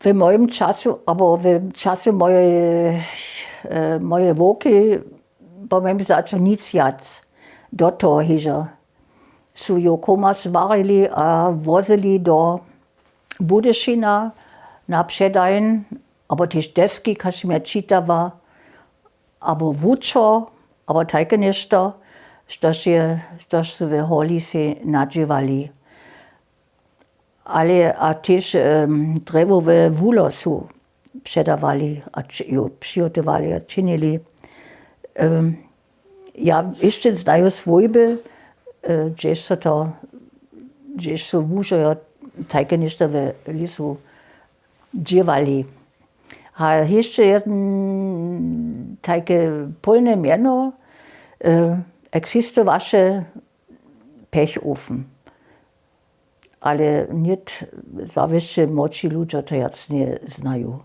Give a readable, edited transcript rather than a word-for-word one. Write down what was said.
W moim czasu, albo w czasu mojej włóki, powiem zaczął nic jac. Do toho hižo. Su jo koma svarili a wozili do Budyšina na předajn, abo tež desky, kaž mir čitava, abo vučo, abo tajke nešto, štož su v holici nadživali. Ale a tež drevo v vulosu předavali a přijotovali a činili. Ja jeszcze znaju svojbe, gdzieś su mužojo tajke nešto v lisu dživali. A jeszcze jeden tajke polne mjeno existowaše pechofen. Ale niet zawieszcze młodsi ludzie to jac nie znają.